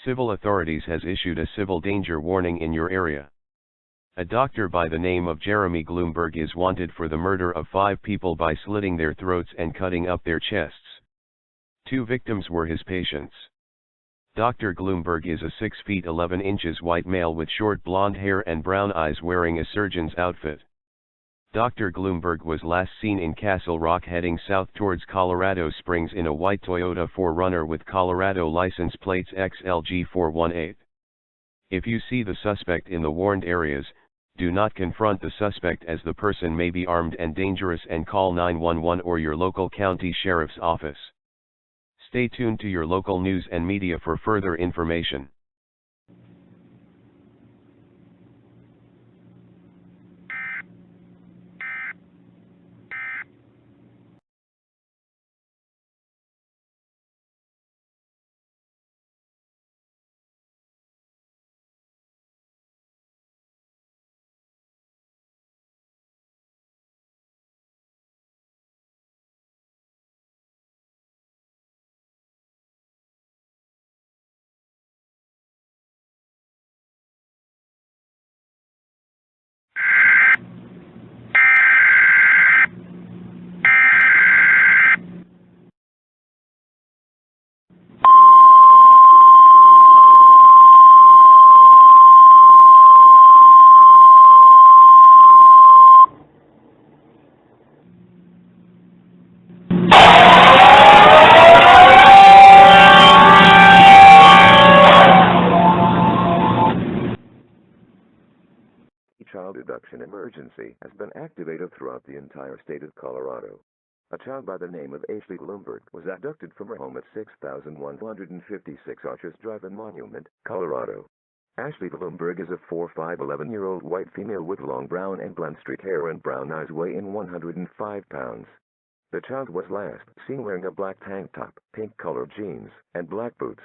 Civil authorities has issued a civil danger warning in your area. A doctor by the name of Jeremy Gloomberg is wanted for the murder of 5 people by slitting their throats and cutting up their chests. 2 victims were his patients. Dr. Gloomberg is a 6 feet 11 inches white male with short blonde hair and brown eyes wearing a surgeon's outfit. Dr. Gloomberg was last seen in Castle Rock heading south towards Colorado Springs in a white Toyota 4Runner with Colorado license plates XLG418. If you see the suspect in the warned areas, do not confront the suspect as the person may be armed and dangerous, and call 911 or your local county sheriff's office. Stay tuned to your local news and media for further information. Child abduction emergency has been activated throughout the entire state of Colorado. A child by the name of Ashley Bloomberg was abducted from her home at 6156 Arches Drive in Monument, Colorado. Ashley Bloomberg is a 4'5" white female with long brown and blonde streak hair and brown eyes, weighing 105 pounds. The child was last seen wearing a black tank top, pink-colored jeans, and black boots.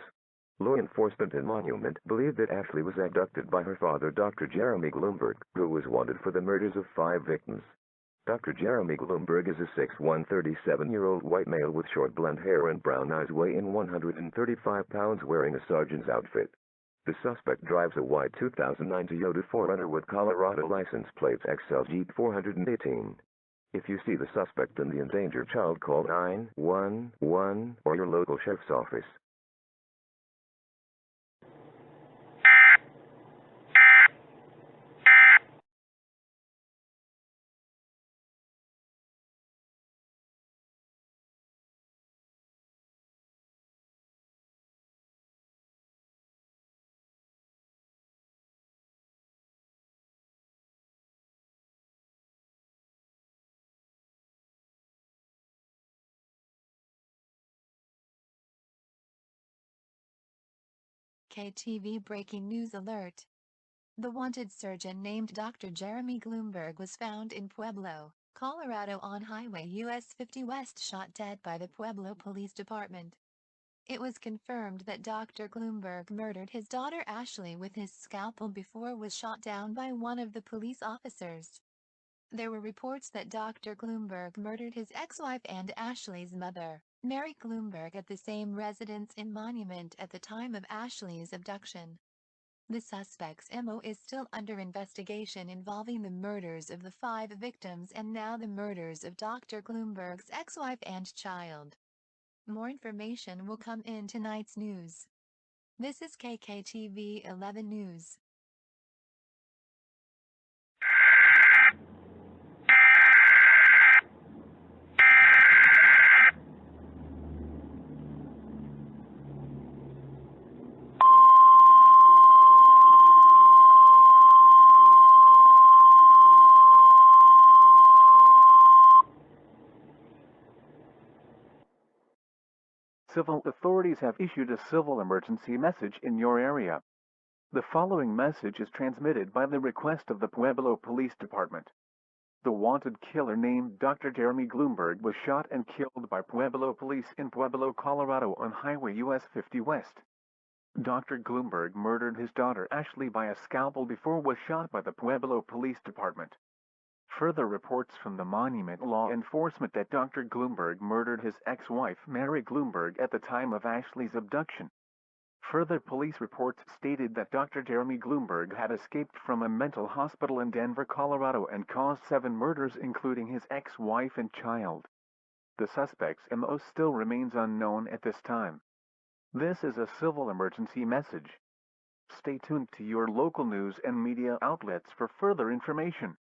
Law enforcement in Monument believed that Ashley was abducted by her father, Dr. Jeremy Gloomberg, who was wanted for the murders of 5 victims. Dr. Jeremy Gloomberg is a 6'1", 37-year-old white male with short blonde hair and brown eyes, weighing 135 pounds, wearing a sergeant's outfit. The suspect drives a white 2009 Toyota 4Runner with Colorado license plates XLG418. If you see the suspect in the endangered child, call 911 or your local sheriff's office. KTV breaking news alert. The wanted surgeon named Dr. Jeremy Gloomberg was found in Pueblo, Colorado on Highway US 50 West, shot dead by the Pueblo Police Department. It was confirmed that Dr. Gloomberg murdered his daughter Ashley with his scalpel before was shot down by one of the police officers. There were reports that Dr. Gloomberg murdered his ex-wife and Ashley's mother, Mary Gloomberg, at the same residence in Monument at the time of Ashley's abduction. The suspect's MO is still under investigation, involving the murders of the 5 victims and now the murders of Dr. Gloomberg's ex-wife and child. More information will come in tonight's news. This is KKTV 11 News. Civil authorities have issued a civil emergency message in your area. The following message is transmitted by the request of the Pueblo Police Department. The wanted killer named Dr. Jeremy Gloomberg was shot and killed by Pueblo police in Pueblo, Colorado on Highway US 50 West. Dr. Gloomberg murdered his daughter Ashley by a scalpel before was shot by the Pueblo Police Department. Further reports from the Monument law enforcement that Dr. Gloomberg murdered his ex-wife Mary Gloomberg at the time of Ashley's abduction. Further police reports stated that Dr. Jeremy Gloomberg had escaped from a mental hospital in Denver, Colorado, and caused 7 murders, including his ex-wife and child. The suspect's MO still remains unknown at this time. This is a civil emergency message. Stay tuned to your local news and media outlets for further information.